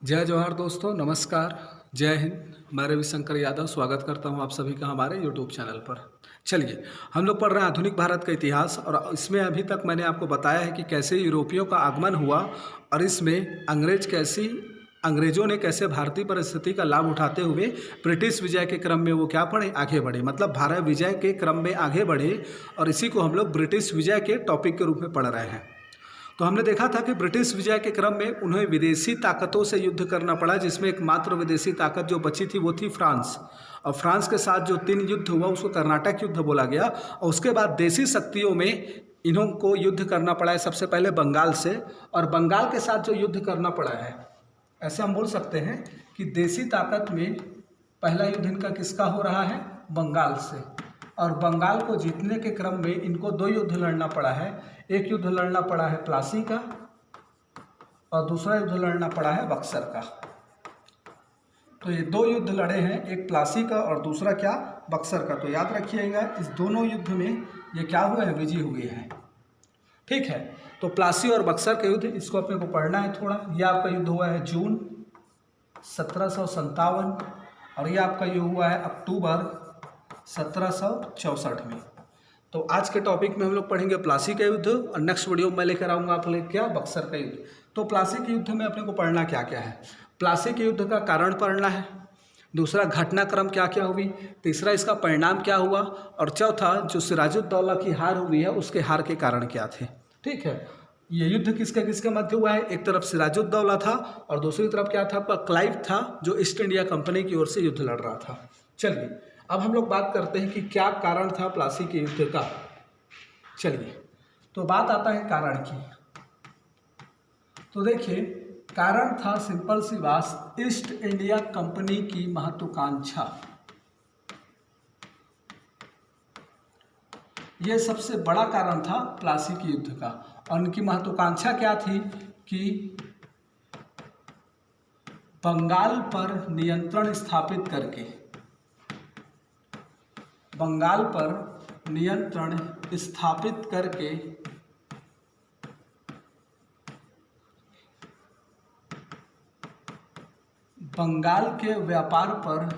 जय जवाहर दोस्तों, नमस्कार, जय हिंद। मैं रविशंकर यादव स्वागत करता हूं आप सभी का हमारे यूट्यूब चैनल पर। चलिए, हम लोग पढ़ रहे हैं आधुनिक भारत का इतिहास और इसमें अभी तक मैंने आपको बताया है कि कैसे यूरोपियों का आगमन हुआ और इसमें अंग्रेजों ने कैसे भारतीय परिस्थिति का लाभ उठाते हुए ब्रिटिश विजय के क्रम में वो क्या पढ़े, आगे बढ़े। मतलब भारत विजय के क्रम में आगे बढ़े और इसी को हम लोग ब्रिटिश विजय के टॉपिक के रूप में पढ़ रहे हैं। तो हमने देखा था कि ब्रिटिश विजय के क्रम में उन्हें विदेशी ताकतों से युद्ध करना पड़ा, जिसमें एकमात्र विदेशी ताकत जो बची थी वो थी फ्रांस। और फ्रांस के साथ जो 3 युद्ध हुआ उसको कर्नाटक युद्ध बोला गया। और उसके बाद देशी शक्तियों में इन्हों को युद्ध करना पड़ा है सबसे पहले बंगाल से, और बंगाल के साथ जो युद्ध करना पड़ा है, ऐसे हम बोल सकते हैं कि देशी ताकत में पहला युद्ध इनका किसका हो रहा है, बंगाल से। और बंगाल को जीतने के क्रम में इनको 2 युद्ध लड़ना पड़ा है। एक युद्ध लड़ना पड़ा है प्लासी का और दूसरा युद्ध लड़ना पड़ा है बक्सर का। तो ये 2 युद्ध लड़े हैं, एक प्लासी का और दूसरा क्या, बक्सर का। तो याद रखिएगा, इस दोनों युद्ध में ये क्या हुए हैं, विजयी हुए हैं। ठीक है, तो प्लासी और बक्सर का युद्ध, इसको अपने को पढ़ना है थोड़ा। ये आपका युद्ध हुआ है जून 1757 और ये आपका युद्ध हुआ है अक्टूबर 1764 में। तो आज के टॉपिक में हम लोग पढ़ेंगे प्लासी का युद्ध और नेक्स्ट वीडियो में मैं लेकर आऊँगा आप लोग क्या, बक्सर का युद्ध। तो प्लासी के युद्ध में अपने को पढ़ना क्या क्या है, प्लासी के युद्ध का कारण पढ़ना है, दूसरा घटनाक्रम क्या क्या हुई, तीसरा इसका परिणाम क्या हुआ, और चौथा जो सिराजुद्दौला की हार हुई है उसके हार के कारण क्या थे। ठीक है, ये युद्ध किसके किसके मध्य हुआ है, एक तरफ सिराजुद्दौला था और दूसरी तरफ क्या था, आपका क्लाइव था जो ईस्ट इंडिया कंपनी की ओर से युद्ध लड़ रहा था। चलिए, अब हम लोग बात करते हैं कि क्या कारण था प्लासी के युद्ध का। चलिए, तो बात आता है कारण की। तो देखिए, कारण था सिंपल सी बात, ईस्ट इंडिया कंपनी की महत्वाकांक्षा। यह सबसे बड़ा कारण था प्लासी के युद्ध का। और उनकी महत्वाकांक्षा क्या थी कि बंगाल पर नियंत्रण स्थापित करके, बंगाल पर नियंत्रण स्थापित करके बंगाल के व्यापार पर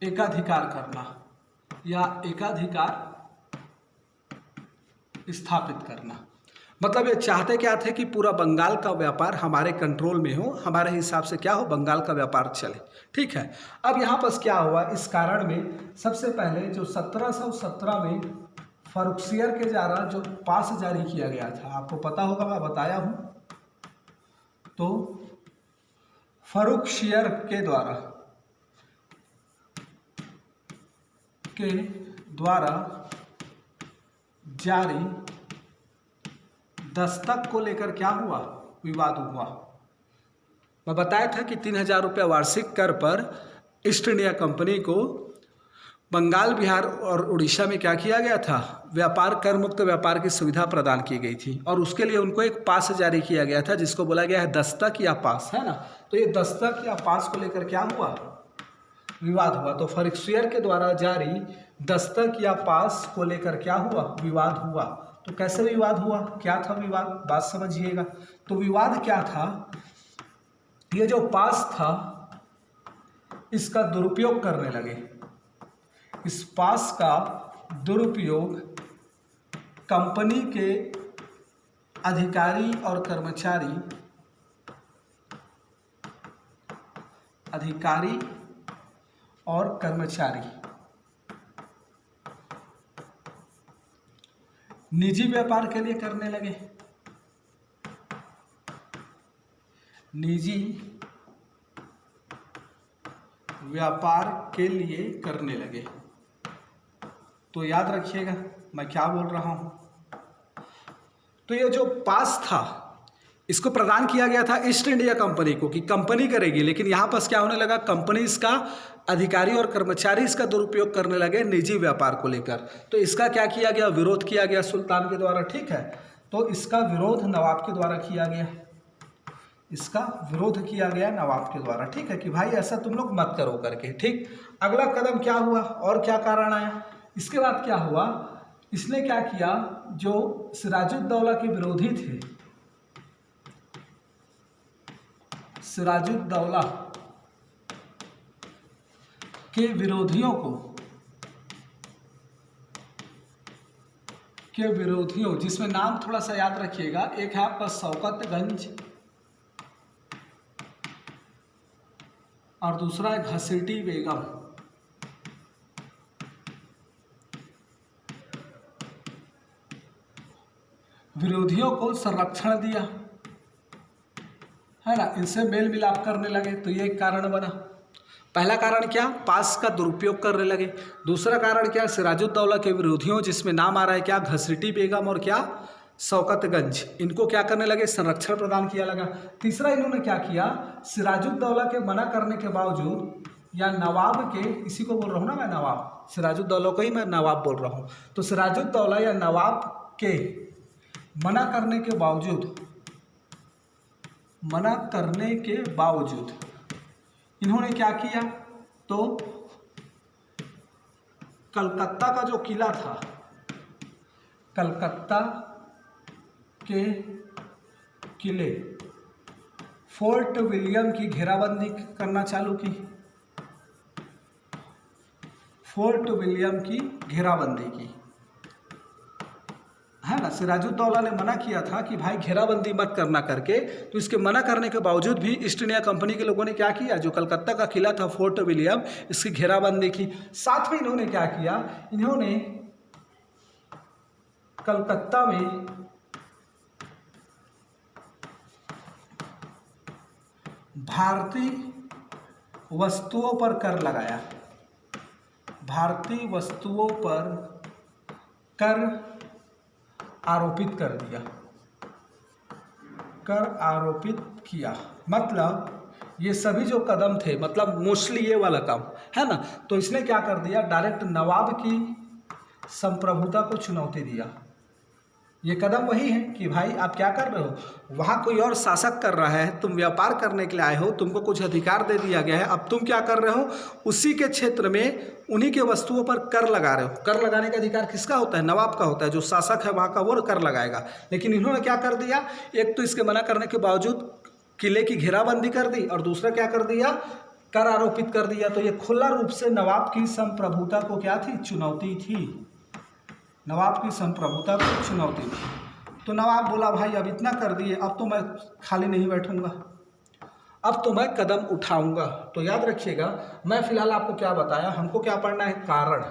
एकाधिकार करना या एकाधिकार स्थापित करना। मतलब ये चाहते क्या थे कि पूरा बंगाल का व्यापार हमारे कंट्रोल में हो, हमारे हिसाब से क्या हो, बंगाल का व्यापार चले। ठीक है, अब यहाँ पर क्या हुआ, इस कारण में सबसे पहले जो 1717 में फर्रुखसियर के द्वारा जो पास जारी किया गया था, आपको पता होगा, मैं बताया हूँ। तो फर्रुखसियर के द्वारा जारी दस्तक को लेकर क्या हुआ, विवाद हुआ। मैं बताया था कि 3000 रुपया वार्षिक कर पर ईस्ट इंडिया कंपनी को बंगाल, बिहार और उड़ीसा में क्या किया गया था, व्यापार, कर मुक्त व्यापार की सुविधा प्रदान की गई थी। और उसके लिए उनको एक पास जारी किया गया था जिसको बोला गया है दस्तक या पास, है ना। तो ये दस्तक या पास को लेकर क्या हुआ, विवाद हुआ। तो फर्रुखसियर के द्वारा जारी दस्तक या पास को लेकर क्या हुआ, विवाद हुआ। तो कैसे विवाद हुआ, क्या था विवाद, बात समझिएगा। तो विवाद क्या था, ये जो पास था इसका दुरुपयोग करने लगे। इस पास का दुरुपयोग कंपनी के अधिकारी और कर्मचारी निजी व्यापार के लिए करने लगे, निजी व्यापार के लिए करने लगे। तो याद रखिएगा मैं क्या बोल रहा हूं। तो ये जो पास था इसको प्रदान किया गया था ईस्ट इंडिया कंपनी को कि कंपनी करेगी, लेकिन यहाँ पर क्या होने लगा, कंपनी इसका अधिकारी और कर्मचारी इसका दुरुपयोग करने लगे निजी व्यापार को लेकर। तो इसका क्या किया गया, विरोध किया गया सुल्तान के द्वारा। ठीक है, तो इसका विरोध नवाब के द्वारा किया गया, इसका विरोध किया गया नवाब के द्वारा। ठीक है, कि भाई ऐसा तुम लोग मत करो करके। ठीक, अगला कदम क्या हुआ और क्या कारण आया, इसके बाद क्या हुआ, इसने क्या किया, जो सिराजुद्दौला के विरोधी थे, सिराजुद्दौला के विरोधियों जिसमें नाम थोड़ा सा याद रखिएगा, एक है आपका शौकतगंज और दूसरा है घसीटी बेगम। विरोधियों को संरक्षण दिया, है ना, इनसे मेल मिलाप करने लगे, तो ये एक कारण बना। पहला कारण क्या, पास का दुरुपयोग करने लगे। दूसरा कारण क्या, सिराजुद्दौला के विरोधियों जिसमें नाम आ रहा है क्या, घसीटी बेगम और क्या, शौकतगंज, इनको क्या करने लगे, संरक्षण प्रदान किया लगा। तीसरा इन्होंने क्या किया, सिराजुद्दौला के मना करने के बावजूद, या नवाब के, इसी को बोल रहा हूँ ना मैं, नवाब, सिराजुद्दौला को ही मैं नवाब बोल रहा हूँ, तो सिराजुद्दौला या नवाब के मना करने के बावजूद इन्होंने क्या किया, तो कलकत्ता का जो किला था, कलकत्ता के किले फोर्ट विलियम की घेराबंदी करना चालू की, फोर्ट विलियम की घेराबंदी की, है ना। सिराजुद्दौला ने मना किया था कि भाई घेराबंदी मत करना करके, तो इसके मना करने के बावजूद भी ईस्ट इंडिया कंपनी के लोगों ने क्या किया, जो कलकत्ता का किला था फोर्ट विलियम, इसकी घेराबंदी की। साथ में इन्होंने क्या किया, इन्होंने कलकत्ता में भारतीय वस्तुओं पर कर लगाया, भारतीय वस्तुओं पर कर आरोपित कर दिया, कर आरोपित किया। मतलब ये सभी जो कदम थे, मतलब मोस्टली ये वाला काम, है ना, तो इसने क्या कर दिया, डायरेक्ट नवाब की संप्रभुता को चुनौती दिया। ये कदम वही है कि भाई आप क्या कर रहे हो, वहाँ कोई और शासक कर रहा है, तुम व्यापार करने के लिए आए हो, तुमको कुछ अधिकार दे दिया गया है, अब तुम क्या कर रहे हो, उसी के क्षेत्र में उन्हीं के वस्तुओं पर कर लगा रहे हो। कर लगाने का अधिकार किसका होता है, नवाब का होता है, जो शासक है वहाँ का वो कर लगाएगा। लेकिन इन्होंने क्या कर दिया, एक तो इसके मना करने के बावजूद किले की घेराबंदी कर दी, और दूसरा क्या कर दिया, कर आरोपित कर दिया। तो ये खुला रूप से नवाब की संप्रभुता को क्या थी, चुनौती थी, नवाब की संप्रभुता को चुनौती थी। तो नवाब बोला भाई अब इतना कर दिए, अब तो मैं खाली नहीं बैठूंगा, अब तो मैं कदम उठाऊंगा। तो याद रखिएगा, मैं फिलहाल आपको क्या बताया, हमको क्या पढ़ना है, कारण।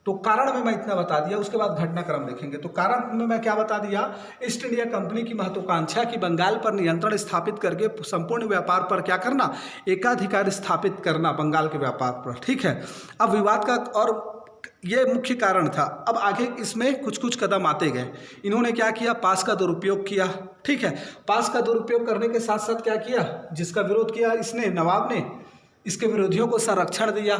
तो कारण में मैं इतना बता दिया, उसके बाद घटनाक्रम देखेंगे। तो कारण में मैं क्या बता दिया, ईस्ट इंडिया कंपनी की महत्वाकांक्षा की बंगाल पर नियंत्रण स्थापित करके संपूर्ण व्यापार पर क्या करना, एकाधिकार स्थापित करना बंगाल के व्यापार पर, ठीक है। अब विवाद का, और ये मुख्य कारण था। अब आगे इसमें कुछ कुछ कदम आते गए। इन्होंने क्या किया, पास का दुरुपयोग किया, ठीक है। पास का दुरुपयोग करने के साथ साथ क्या किया, जिसका विरोध किया इसने, नवाब ने, इसके विरोधियों को संरक्षण दिया।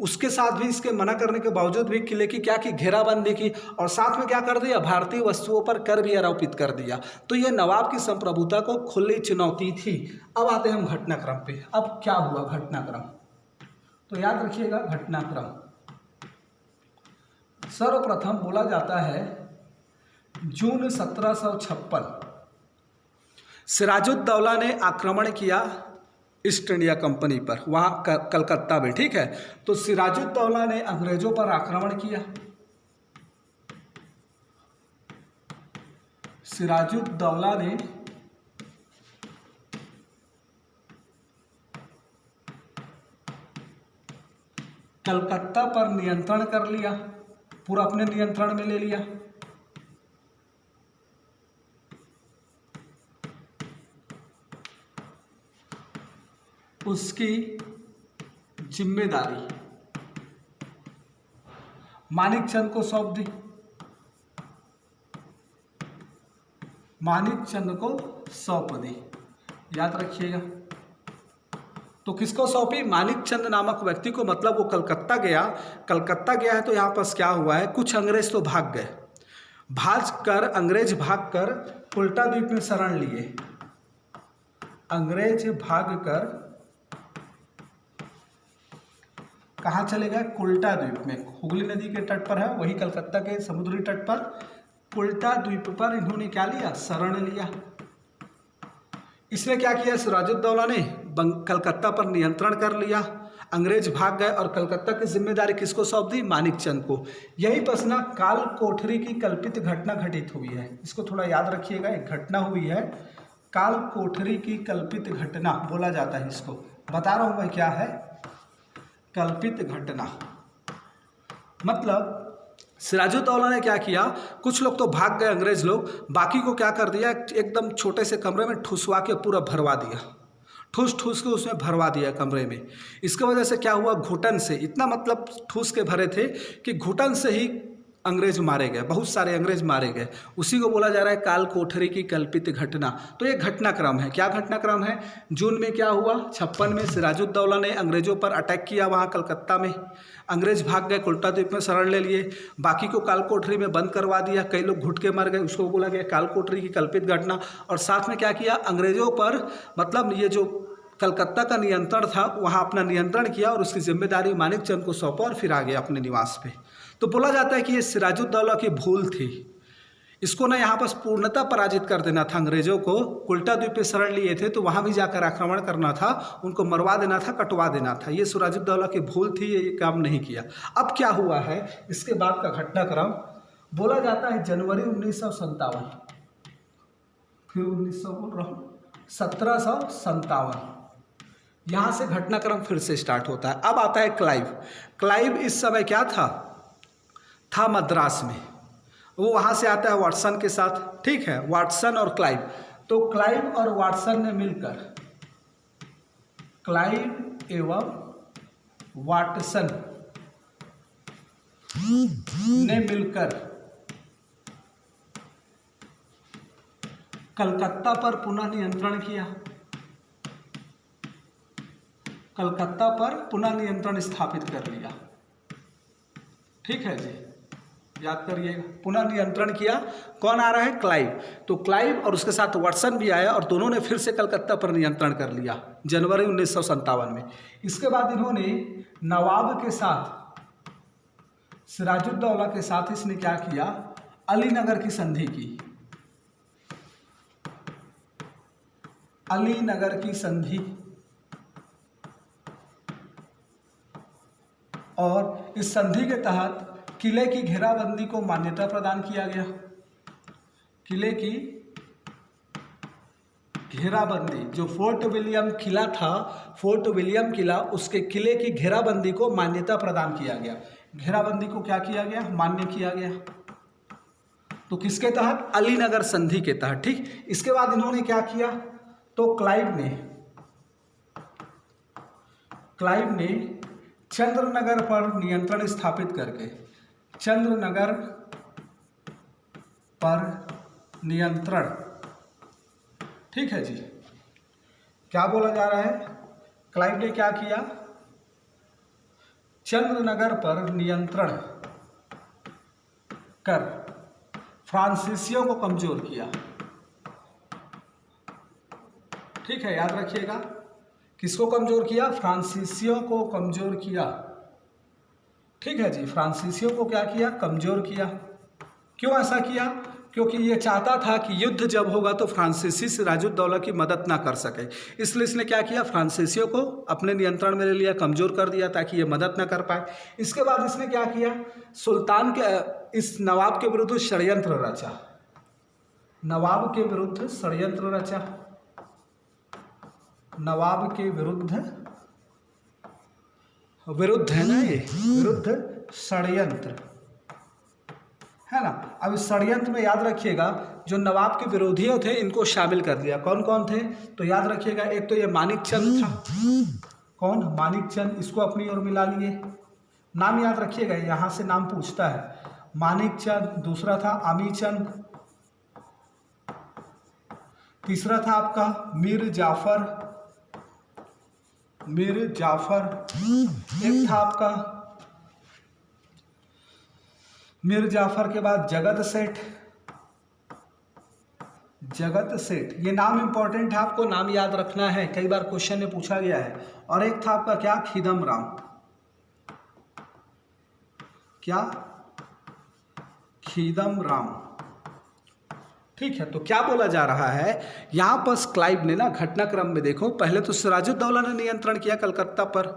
उसके साथ भी, इसके मना करने के बावजूद भी किले की क्या की, घेराबंदी की, और साथ में क्या कर दिया, भारतीय वस्तुओं पर कर भी आरोपित कर दिया। तो ये नवाब की संप्रभुता को खुली चुनौती थी। अब आते हैं हम घटनाक्रम पे। अब क्या हुआ घटनाक्रम, तो याद रखिएगा घटनाक्रम। सर्वप्रथम बोला जाता है जून 1756 सिराजुद्दौला ने आक्रमण किया ईस्ट इंडिया कंपनी पर, वहाँ कलकत्ता में, ठीक है। तो सिराजुद्दौला ने अंग्रेजों पर आक्रमण किया, सिराजुद्दौला ने कलकत्ता पर नियंत्रण कर लिया, पूरा अपने नियंत्रण में ले लिया। उसकी जिम्मेदारी मानिकचंद को सौंप दी, मानिकचंद को सौंप दी, याद रखिएगा। तो किसको सौंपी, मानिकचंद नामक व्यक्ति को। मतलब वो कलकत्ता गया, कलकत्ता गया है तो यहाँ पास क्या हुआ है, कुछ अंग्रेज तो भाग गए, अंग्रेज भागकर कुल्टा द्वीप में शरण लिए, अंग्रेज भागकर कहाँ चले गए, कुल्टा द्वीप में, हुगली नदी के तट पर है, वही कलकत्ता के समुद्री तट पर कुल्टा द्वीप पर इन्होंने क्या लिया, शरण लिया। इसने क्या किया, सिराजुद्दौला ने कलकत्ता पर नियंत्रण कर लिया, अंग्रेज भाग गए और कलकत्ता की जिम्मेदारी किसको सौंप दी, मानिकचंद को। यही पर ना काल कोठरी की कल्पित घटना घटित हुई है, इसको थोड़ा याद रखिएगा। एक घटना हुई है, काल कोठरी की कल्पित घटना बोला जाता है इसको, बता रहा हूं मैं क्या है कल्पित घटना। मतलब सिराजुद्दौला ने क्या किया, कुछ लोग तो भाग गए अंग्रेज लोग, बाकी को क्या कर दिया, एकदम छोटे से कमरे में ठुसवा के पूरा भरवा दिया, ठूस ठूस के उसमें भरवा दिया कमरे में। इसके वजह से क्या हुआ, घुटन से, इतना मतलब ठूस के भरे थे कि घुटन से ही अंग्रेज मारे गए, बहुत सारे अंग्रेज मारे गए। उसी को बोला जा रहा है काल कोठरी की कल्पित घटना। तो ये घटनाक्रम है, क्या घटनाक्रम है। जून में क्या हुआ, 56 में सिराजुद्दौला ने अंग्रेजों पर अटैक किया वहाँ कलकत्ता में, अंग्रेज भाग गए, कुल्टा द्वीप में शरण ले लिए, बाकी को काल कोठरी में बंद करवा दिया, कई लोग घुट के मर गए, उसको बोला गया काल कोठरी की कल्पित घटना। और साथ में क्या किया, अंग्रेजों पर मतलब ये जो कलकत्ता का नियंत्रण था वहाँ अपना नियंत्रण किया और उसकी जिम्मेदारी मानिकचंद को सौंपा और फिर आ गया अपने निवास पे। तो बोला जाता है कि ये सिराजुद्दौला की भूल थी, इसको ना यहाँ पर पूर्णतः पराजित कर देना था अंग्रेजों को। कुल्टा द्वीप पे शरण लिए थे तो वहाँ भी जाकर आक्रमण करना था, उनको मरवा देना था, कटवा देना था। ये सिराजुद्दौला की भूल थी, ये काम नहीं किया। अब क्या हुआ है, इसके बाद का घटनाक्रम बोला जाता है जनवरी 1957, फिर 1900 बोल रहा हूँ 1757, यहाँ से घटनाक्रम फिर से स्टार्ट होता है। अब आता है क्लाइव। क्लाइव इस समय क्या था मद्रास में, वो वहाँ से आता है वाटसन के साथ, ठीक है, वाटसन और क्लाइव। तो क्लाइव और वाटसन ने मिलकर, क्लाइव एवं वाटसन ने मिलकर कलकत्ता पर पुनः नियंत्रण किया, कलकत्ता पर पुनः नियंत्रण स्थापित कर लिया। ठीक है जी, याद करिएगा, पुनः नियंत्रण किया। कौन आ रहा है, क्लाइव। तो क्लाइव और उसके साथ वाटसन भी आया और दोनों ने फिर से कलकत्ता पर नियंत्रण कर लिया जनवरी 1957 में। इसके बाद इन्होंने नवाब के साथ, सिराजुद्दौला के साथ इसने क्या किया, अलीनगर की संधि की, अलीनगर की संधि, और इस संधि के तहत किले की घेराबंदी को मान्यता प्रदान किया गया। किले की घेराबंदी, जो फोर्ट विलियम किला था, फोर्ट विलियम किला, उसके किले की घेराबंदी को मान्यता प्रदान किया गया। घेराबंदी को क्या किया गया, मान्य किया गया। तो किसके तहत, अलीनगर संधि के तहत। ठीक, इसके बाद इन्होंने क्या किया, तो क्लाइव ने चंद्रनगर पर नियंत्रण स्थापित करके, चंद्रनगर पर नियंत्रण, ठीक है जी, क्या बोला जा रहा है, क्लाइव ने क्या किया, चंद्रनगर पर नियंत्रण कर फ्रांसीसियों को कमजोर किया। ठीक है, याद रखिएगा, किसको कमजोर किया, फ्रांसीसियों को कमजोर किया। ठीक है जी, फ्रांसीसियों को क्या किया, कमजोर किया। क्यों ऐसा किया, क्योंकि ये चाहता था कि युद्ध जब होगा तो फ्रांसीसी सिराजुद्दौला की मदद ना कर सके, इसलिए इसने क्या किया, फ्रांसीसियों को अपने नियंत्रण में ले लिया, कमजोर कर दिया ताकि ये मदद ना कर पाए। इसके बाद इसने क्या किया, सुल्तान के, इस नवाब के विरुद्ध षड्यंत्र रचा, नवाब के विरुद्ध षड्यंत्र रचा, नवाब के विरुद्ध है ना, ये विरुद्ध षड्यंत्र है ना। अब इस षड्यंत्र में याद रखिएगा, जो नवाब के विरोधियों थे इनको शामिल कर दिया। कौन कौन थे, तो याद रखिएगा, एक तो ये मानिकचंद था, कौन, मानिकचंद, इसको अपनी ओर मिला लिए। नाम याद रखिएगा, यहाँ से नाम पूछता है, मानिकचंद। दूसरा था अमीचंद, तीसरा था आपका मीर जाफर, एक था आपका मीर जाफर के बाद जगत सेठ, ये नाम इंपॉर्टेंट है, आपको नाम याद रखना है, कई बार क्वेश्चन में पूछा गया है। और एक था आपका क्या, खिदम राम, क्या, खिदम राम। ठीक है, तो क्या बोला जा रहा है यहाँ पर क्लाइव ने ना घटनाक्रम में देखो, पहले तो सिराजुद्दौला ने नियंत्रण किया कलकत्ता पर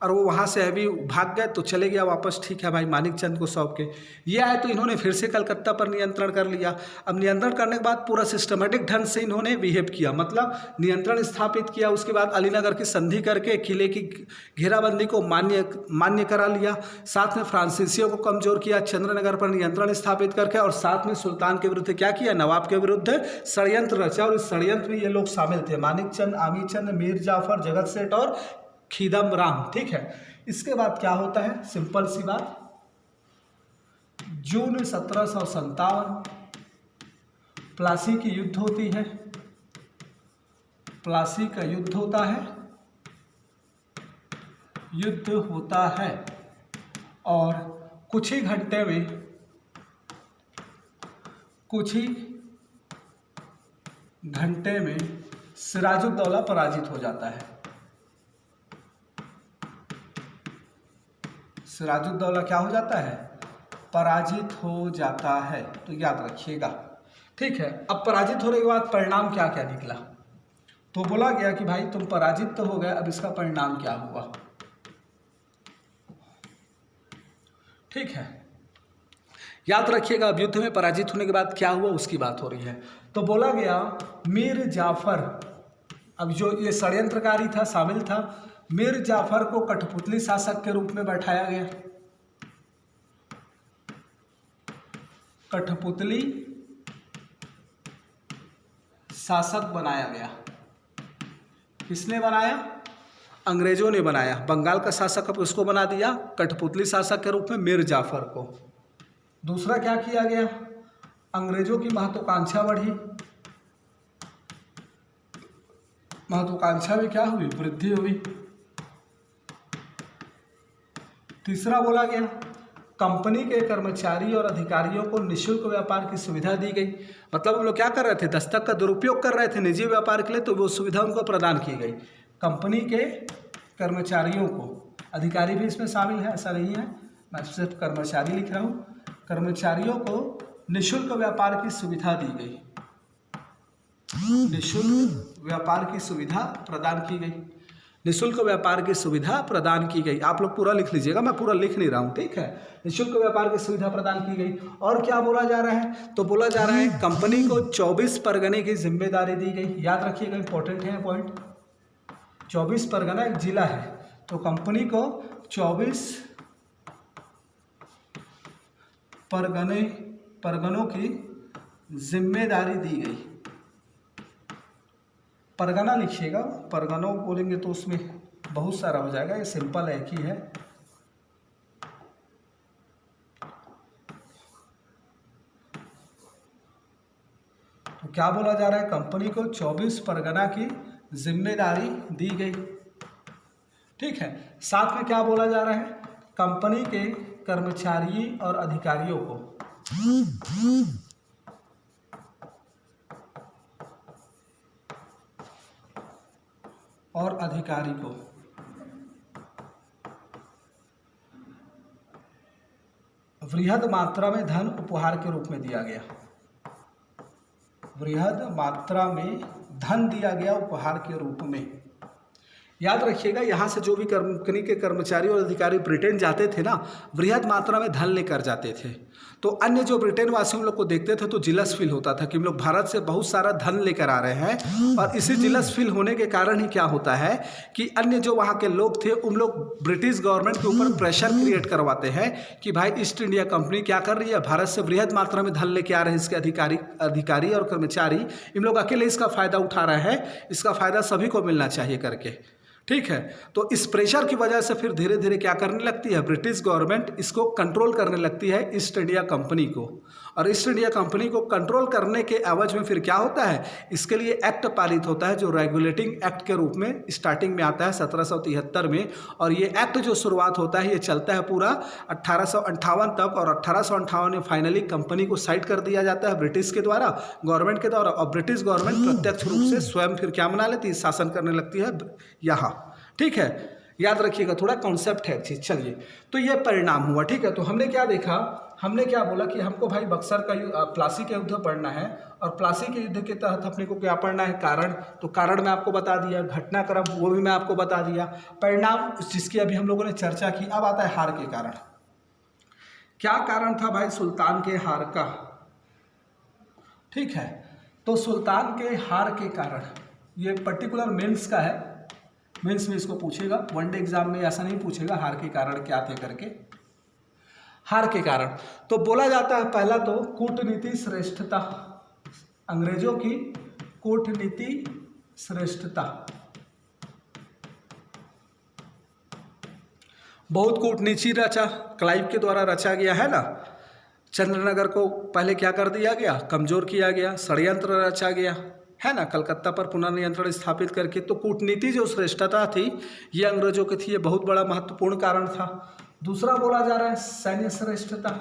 और वो वहाँ से अभी भाग गए तो चले गया वापस, ठीक है भाई, मानिकचंद को सौंप के। ये आए तो इन्होंने फिर से कलकत्ता पर नियंत्रण कर लिया। अब नियंत्रण करने के बाद पूरा सिस्टमेटिक ढंग से इन्होंने बिहेव किया, मतलब नियंत्रण स्थापित किया। उसके बाद अलीनगर की संधि करके किले की घेराबंदी को मान्य करा लिया। साथ में फ्रांसीसियों को कमजोर किया, चंद्रनगर पर नियंत्रण स्थापित करके, और साथ में सुल्तान के विरुद्ध क्या किया, नवाब के विरुद्ध षड्यंत्र रचा। और इस षड्यंत्र में ये लोग शामिल थे, मानिकचंद, आमीचंद, मीर जाफर, जगत सेठ और खीदम राम। ठीक है, इसके बाद क्या होता है, सिंपल सी बात, जून 1757 प्लासी की युद्ध होती है, प्लासी का युद्ध होता है, और कुछ ही घंटे में सिराजुद्दौला पराजित हो जाता है। सिराजुद्दौला क्या हो जाता है, पराजित हो जाता है, तो याद रखिएगा। ठीक है, अब पराजित होने के बाद परिणाम क्या क्या निकला, तो बोला गया कि भाई तुम पराजित तो हो गए, अब इसका परिणाम क्या हुआ। ठीक है, याद रखिएगा, अब युद्ध में पराजित होने के बाद क्या हुआ उसकी बात हो रही है। तो बोला गया मीर जाफर, अब जो ये षड्यंत्रकारी था, शामिल था, मीर जाफर को कठपुतली शासक के रूप में बैठाया गया। कठपुतली शासक बनाया गया। किसने बनाया, अंग्रेजों ने बनाया। बंगाल का शासक अब उसको बना दिया कठपुतली शासक के रूप में मीर जाफर को। दूसरा क्या किया गया, अंग्रेजों की महत्वाकांक्षा बढ़ी, महत्वाकांक्षा में क्या हुई, वृद्धि हुई। तीसरा बोला गया कंपनी के कर्मचारी और अधिकारियों को निःशुल्क व्यापार की सुविधा दी गई। मतलब हम लोग क्या कर रहे थे, दस्तक का दुरुपयोग कर रहे थे निजी व्यापार के लिए, तो वो सुविधा उनको प्रदान की गई। कंपनी के कर्मचारियों को, अधिकारी भी इसमें शामिल है, ऐसा नहीं है, मैं सिर्फ कर्मचारी लिख रहा हूँ। कर्मचारियों को निःशुल्क व्यापार की सुविधा दी गई, निःशुल्क व्यापार की सुविधा प्रदान की गई, निःशुल्क व्यापार की सुविधा प्रदान की गई। आप लोग पूरा लिख लीजिएगा, मैं पूरा लिख नहीं रहा हूँ, ठीक है। निःशुल्क व्यापार की सुविधा प्रदान की गई। और क्या बोला जा रहा है, तो बोला जा रहा है कंपनी को 24 परगने की जिम्मेदारी दी गई। याद रखिएगा, इंपॉर्टेंट है पॉइंट। 24 परगना एक जिला है, तो कंपनी को 24 परगनों की जिम्मेदारी दी गई। परगना लिखिएगा, परगनों बोलेंगे तो उसमें बहुत सारा हो जाएगा, ये सिंपल है, एक ही है। तो क्या बोला जा रहा है, कंपनी को 24 परगना की जिम्मेदारी दी गई। ठीक है, साथ में क्या बोला जा रहा है, कंपनी के कर्मचारी और अधिकारियों को वृहद मात्रा में धन उपहार के रूप में दिया गया। वृहद मात्रा में धन दिया गया उपहार के रूप में। याद रखिएगा, यहाँ से जो भी कंपनी के कर्मचारी और अधिकारी ब्रिटेन जाते थे ना, वृहद मात्रा में धन लेकर जाते थे। तो अन्य जो ब्रिटेन वासी उन लोग को देखते थे तो जिलस फील होता था कि हम लोग भारत से बहुत सारा धन लेकर आ रहे हैं। और इसी जिलस फील होने के कारण ही क्या होता है कि अन्य जो वहाँ के लोग थे उन लोग ब्रिटिश गवर्नमेंट के ऊपर प्रेशर क्रिएट करवाते हैं कि भाई ईस्ट इंडिया कंपनी क्या कर रही है, भारत से वृहद मात्रा में धन लेके आ रहे हैं इसके अधिकारी और कर्मचारी, इन लोग अकेले इसका फ़ायदा उठा रहे हैं, इसका फ़ायदा सभी को मिलना चाहिए करके। ठीक है, तो इस प्रेशर की वजह से फिर धीरे धीरे क्या करने लगती है, ब्रिटिश गवर्नमेंट इसको कंट्रोल करने लगती है ईस्ट इंडिया कंपनी को। और ईस्ट इंडिया कंपनी को कंट्रोल करने के एवज में फिर क्या होता है, इसके लिए एक्ट पारित होता है जो रेगुलेटिंग एक्ट के रूप में स्टार्टिंग में आता है 1773 में। और ये एक्ट जो शुरुआत होता है ये चलता है पूरा 1858 तक, और 1858 में फाइनली कंपनी को साइड कर दिया जाता है ब्रिटिश के द्वारा, गवर्नमेंट के द्वारा। और ब्रिटिश गवर्नमेंट प्रत्यक्ष रूप से स्वयं फिर क्या बना लेती है, शासन करने लगती है यहाँ। ठीक है, याद रखिएगा, थोड़ा कॉन्सेप्ट है चीज। चलिए, तो ये परिणाम हुआ। ठीक है, तो हमने क्या देखा, हमने क्या बोला कि हमको भाई बक्सर का प्लासी का युद्ध पढ़ना है, और प्लासी के युद्ध के तहत अपने को क्या पढ़ना है, कारण। तो कारण मैं आपको बता दिया, घटनाक्रम वो भी मैं आपको बता दिया, परिणाम जिसकी अभी हम लोगों ने चर्चा की। अब आता है हार के कारण। क्या कारण था भाई सुल्तान के हार का? ठीक है, तो सुल्तान के हार के कारण, ये पर्टिकुलर मेंस का है, मेंस में इसको पूछेगा, वनडे एग्जाम में ऐसा नहीं पूछेगा हार के कारण क्या थे करके। हार के कारण तो बोला जाता है पहला तो कूटनीति श्रेष्ठता, अंग्रेजों की कूटनीति श्रेष्ठता। बहुत कूटनीति रचा, क्लाइव के द्वारा रचा गया है ना। चंद्रनगर को पहले क्या कर दिया गया, कमजोर किया गया, षड्यंत्र रचा गया है ना, कलकत्ता पर पुनर्नियंत्रण स्थापित करके। तो कूटनीति जो श्रेष्ठता थी ये अंग्रेजों की थी, ये बहुत बड़ा महत्वपूर्ण कारण था। दूसरा बोला जा रहा है सैन्य श्रेष्ठता,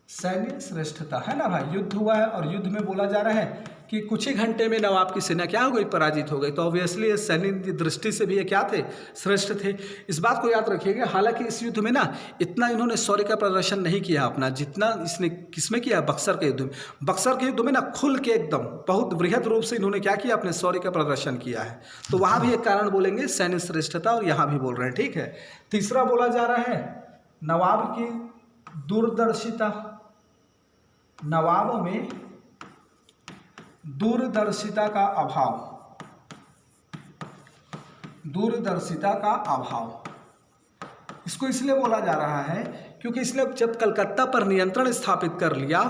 सैन्य श्रेष्ठता है ना भाई। युद्ध हुआ है और युद्ध में बोला जा रहा है कि कुछ ही घंटे में नवाब की सेना क्या हो गई, पराजित हो गई। तो ऑब्वियसली ये सैन्य दृष्टि से भी ये क्या थे, श्रेष्ठ थे। इस बात को याद रखिएगा। हालांकि इस युद्ध में ना इतना इन्होंने शौर्य का प्रदर्शन नहीं किया अपना, जितना इसने किसमें किया, बक्सर के युद्ध में। बक्सर के युद्ध में ना खुल के एकदम बहुत वृहद रूप से इन्होंने क्या किया, अपने शौर्य का प्रदर्शन किया है। तो वहाँ भी एक कारण बोलेंगे सैन्य श्रेष्ठता, और यहाँ भी बोल रहे हैं। ठीक है, तीसरा बोला जा रहा है नवाब की दूरदर्शिता, नवाब में दूरदर्शिता का अभाव, दूरदर्शिता का अभाव। इसको इसलिए बोला जा रहा है क्योंकि इसने जब कलकत्ता पर नियंत्रण स्थापित कर लिया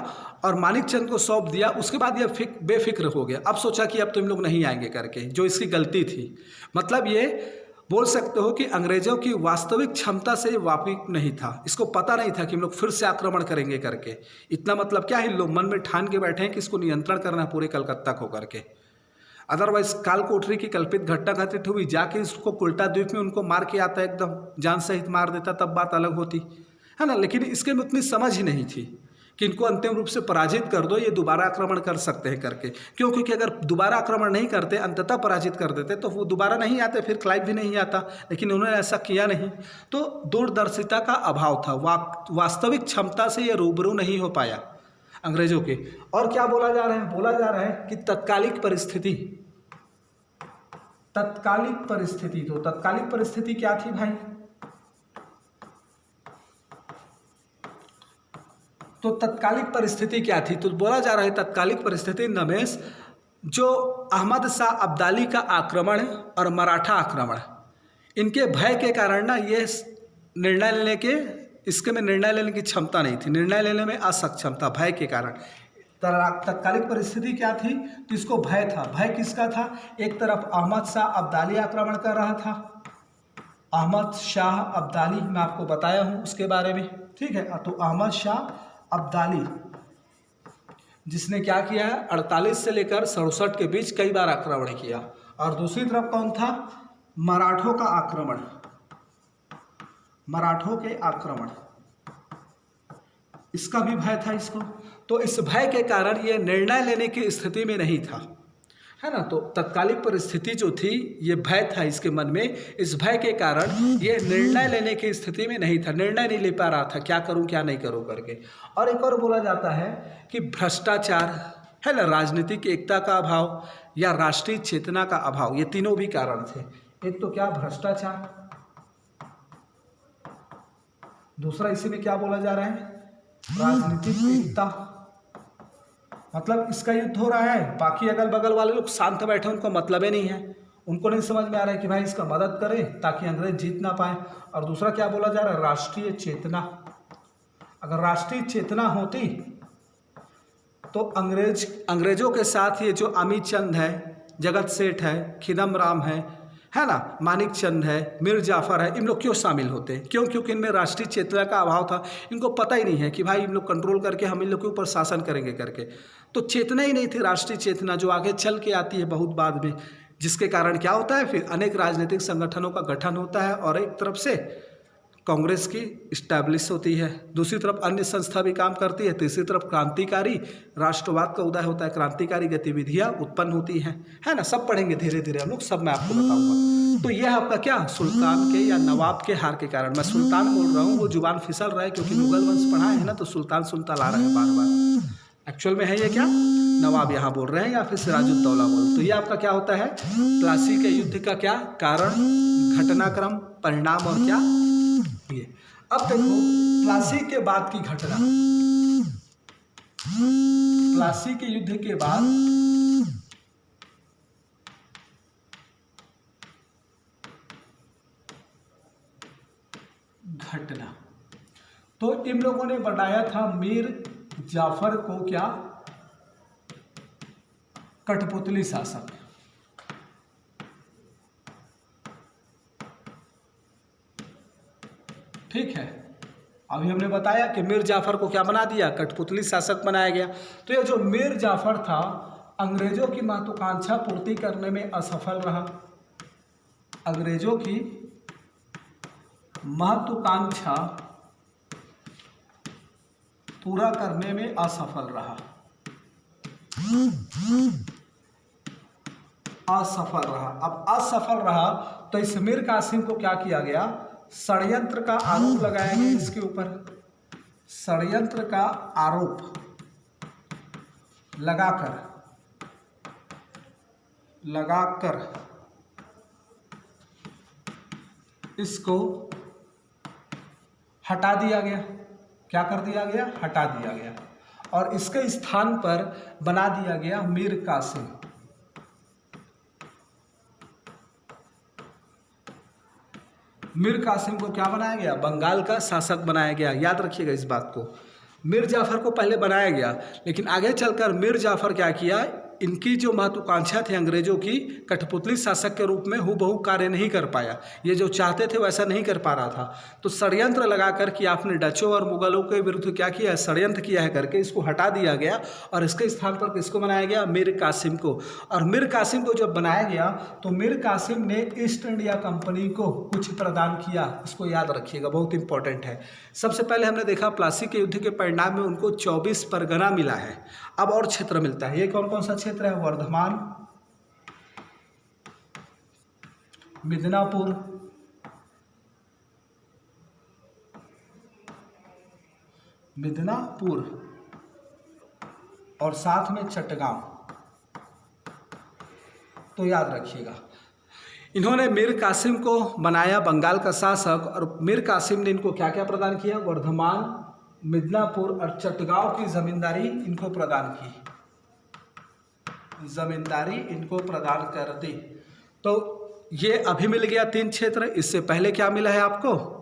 और मानिकचंद को सौंप दिया, उसके बाद यह बेफिक्र हो गया। अब सोचा कि अब तो इन लोग नहीं आएंगे करके, जो इसकी गलती थी। मतलब ये बोल सकते हो कि अंग्रेजों की वास्तविक क्षमता से वाकिफ नहीं था, इसको पता नहीं था कि हम लोग फिर से आक्रमण करेंगे करके। इतना मतलब क्या है, लोग मन में ठान के बैठे हैं कि इसको नियंत्रण करना है पूरे कलकत्ता को करके। अदरवाइज कालकोठरी की कल्पित घटना घटित हुई, जाके इसको कुल्टा द्वीप में उनको मार के आता, एकदम जान सहित मार देता, तब बात अलग होती है ना। लेकिन इसके में उतनी समझ ही नहीं थी कि इनको अंतिम रूप से पराजित कर दो, ये दोबारा आक्रमण कर सकते हैं करके। क्यों? क्योंकि अगर दोबारा आक्रमण नहीं करते, अंततः पराजित कर देते, तो वो दोबारा नहीं आते, फिर क्लाइव भी नहीं आता। लेकिन उन्होंने ऐसा किया नहीं। तो दूरदर्शिता का अभाव था, वास्तविक क्षमता से ये रूबरू नहीं हो पाया अंग्रेजों के। और क्या बोला जा रहा है, बोला जा रहा है कि तत्कालिक परिस्थिति, तत्कालिक परिस्थिति। तो तत्कालिक परिस्थिति क्या थी भाई? तो तत्कालिक परिस्थिति क्या थी? तो बोला जा रहा है तत्कालिक परिस्थिति नमेश, जो अहमद शाह अब्दाली का आक्रमण और मराठा आक्रमण, इनके भय के कारण ना ये निर्णय लेने के, इसके में निर्णय लेने की क्षमता नहीं थी, निर्णय लेने में असक्षमता, भय के कारण। तत्कालिक परिस्थिति क्या थी? तो इसको भय था। भय किसका था? एक तरफ अहमद शाह अब्दाली आक्रमण कर रहा था, अहमद शाह अब्दाली मैं आपको बताया हूँ उसके बारे में, ठीक है। तो अहमद शाह अब्दाली जिसने क्या किया है, 48 से लेकर 67 के बीच कई बार आक्रमण किया। और दूसरी तरफ कौन था? मराठों का आक्रमण, मराठों के आक्रमण, इसका भी भय था इसको। तो इस भय के कारण ये निर्णय लेने की स्थिति में नहीं था, है ना। तो तत्कालिक परिस्थिति जो थी, ये भय था इसके मन में, इस भय के कारण ये निर्णय लेने की स्थिति में नहीं था, निर्णय नहीं ले पा रहा था, क्या करूं क्या नहीं करूं करके। और एक और बोला जाता है कि भ्रष्टाचार, है ना, राजनीतिक एकता का अभाव या राष्ट्रीय चेतना का अभाव, ये तीनों भी कारण थे। एक तो क्या, भ्रष्टाचार, दूसरा इसी में क्या बोला जा रहा है, राजनीतिक एकता। मतलब इसका युद्ध हो रहा है, बाकी अगल बगल वाले लोग शांत बैठे, उनको मतलब ही नहीं है, उनको नहीं समझ में आ रहा है कि भाई इसका मदद करें ताकि अंग्रेज जीत ना पाए। और दूसरा क्या बोला जा रहा है, राष्ट्रीय चेतना। अगर राष्ट्रीय चेतना होती तो अंग्रेजों के साथ ये जो अमित चंद है, जगत सेठ है, खिदम राम है ना, मानिक चंद है, मीर जाफर है, इन लोग क्यों शामिल होते हैं? क्यों? क्योंकि इनमें राष्ट्रीय चेतना का अभाव था। इनको पता ही नहीं है कि भाई इन लोग कंट्रोल करके हम इन लोग के ऊपर शासन करेंगे करके। तो चेतना ही नहीं थी, राष्ट्रीय चेतना, जो आगे चल के आती है बहुत बाद में, जिसके कारण क्या होता है, फिर अनेक राजनीतिक संगठनों का गठन होता है और एक तरफ से कांग्रेस की इस्टेब्लिश होती है, दूसरी तरफ अन्य संस्था भी काम करती है, तीसरी तरफ क्रांतिकारी राष्ट्रवाद का उदय होता है, क्रांतिकारी गतिविधियां उत्पन्न होती हैं, है ना। सब पढ़ेंगे धीरे धीरे हम लोग, सब मैं आपको बताऊंगा। तो यह आपका क्या सुल्तान के या नवाब के हार के कारण, मैं सुल्तान बोल रहा हूँ, वो जुबान फिसल रहा है क्योंकि मुगल वंश पढ़ा है ना, तो सुल्तान सुल्तान आ रहा है बार बार। एक्चुअल में है ये क्या, नवाब यहाँ बोल रहे हैं या फिर सिराजुद्दौला बोल। तो ये आपका क्या होता है, प्लासी के युद्ध का क्या कारण, घटनाक्रम, परिणाम और क्या ये। अब देखो प्लासी के बाद की घटना, प्लासी के युद्ध के बाद घटना, तो इन लोगों ने बनाया था मीर जाफर को क्या, कठपुतली शासक। ठीक है, अभी हमने बताया कि मीर जाफर को क्या बना दिया, कठपुतली शासक बनाया गया। तो ये जो मीर जाफर था अंग्रेजों की महत्वाकांक्षा पूर्ति करने में असफल रहा, अंग्रेजों की महत्वाकांक्षा पूरा करने में असफल रहा, असफल रहा। अब असफल रहा तो इस मीर कासिम को क्या किया गया, षड्यंत्र का आरोप लगाया गया इसके ऊपर, षड्यंत्र का आरोप लगाकर इसको हटा दिया गया। क्या कर दिया गया, हटा दिया गया, और इसके स्थान पर बना दिया गया मीर कासिम। मीर कासिम को क्या बनाया गया, बंगाल का शासक बनाया गया। याद रखिएगा इस बात को, मीर जाफर को पहले बनाया गया, लेकिन आगे चलकर मीर जाफर क्या किया, इनकी जो महत्वाकांक्षा थी अंग्रेजों की कठपुतली शासक के रूप में हूबहू कार्य नहीं कर पाया। ये जो चाहते थे वैसा नहीं कर पा रहा था, तो षड्यंत्र लगाकर कि आपने डचों और मुगलों के विरुद्ध क्या किया है, षड्यंत्र किया है करके इसको हटा दिया गया, और इसके स्थान पर किसको बनाया गया, मीर कासिम को। और मीर कासिम को जब बनाया गया तो मीर कासिम ने ईस्ट इंडिया कंपनी को कुछ प्रदान किया। इसको याद रखिएगा, बहुत इंपॉर्टेंट है। सबसे पहले हमने देखा प्लासी के युद्ध के परिणाम में उनको 24 परगना मिला है। अब और क्षेत्र मिलता है, ये कौन कौन सा क्षेत्र है, वर्धमान, मिदनापुर, और साथ में चटगांव। तो याद रखिएगा, इन्होंने मीर कासिम को बनाया बंगाल का शासक, और मीर कासिम ने इनको क्या क्या प्रदान किया, वर्धमान, मिदनापुर और चटगांव की जमींदारी इनको प्रदान की, जमींदारी इनको प्रदान कर दी। तो ये अभी मिल गया 3 क्षेत्र। इससे पहले क्या मिला है आपको,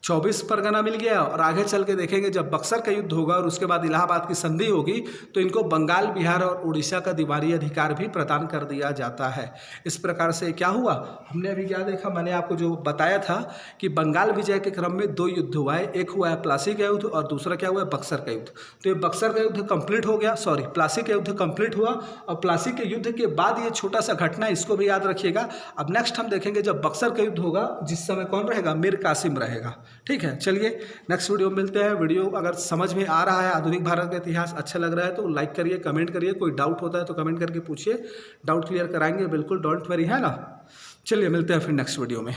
24 परगना मिल गया, और आगे चल के देखेंगे जब बक्सर का युद्ध होगा और उसके बाद इलाहाबाद की संधि होगी तो इनको बंगाल, बिहार और उड़ीसा का दीवारी अधिकार भी प्रदान कर दिया जाता है। इस प्रकार से क्या हुआ, हमने अभी क्या देखा, मैंने आपको जो बताया था कि बंगाल विजय के क्रम में 2 युद्ध हुआ है, एक हुआ है प्लासी का युद्ध और दूसरा क्या हुआ है, बक्सर का युद्ध। तो ये बक्सर का युद्ध कंप्लीट हो गया, सॉरी प्लासी का युद्ध कंप्लीट हुआ, और प्लासी के युद्ध के बाद ये छोटा सा घटना, इसको भी याद रखिएगा। अब नेक्स्ट हम देखेंगे जब बक्सर का युद्ध होगा, जिस समय कौन रहेगा, मीर कासिम रहेगा। ठीक है, चलिए नेक्स्ट वीडियो में मिलते हैं। वीडियो अगर समझ में आ रहा है, आधुनिक भारत का इतिहास अच्छा लग रहा है तो लाइक करिए, कमेंट करिए, कोई डाउट होता है तो कमेंट करके पूछिए, डाउट क्लियर कराएंगे बिल्कुल, डोंट वरी, है ना। चलिए मिलते हैं फिर नेक्स्ट वीडियो में।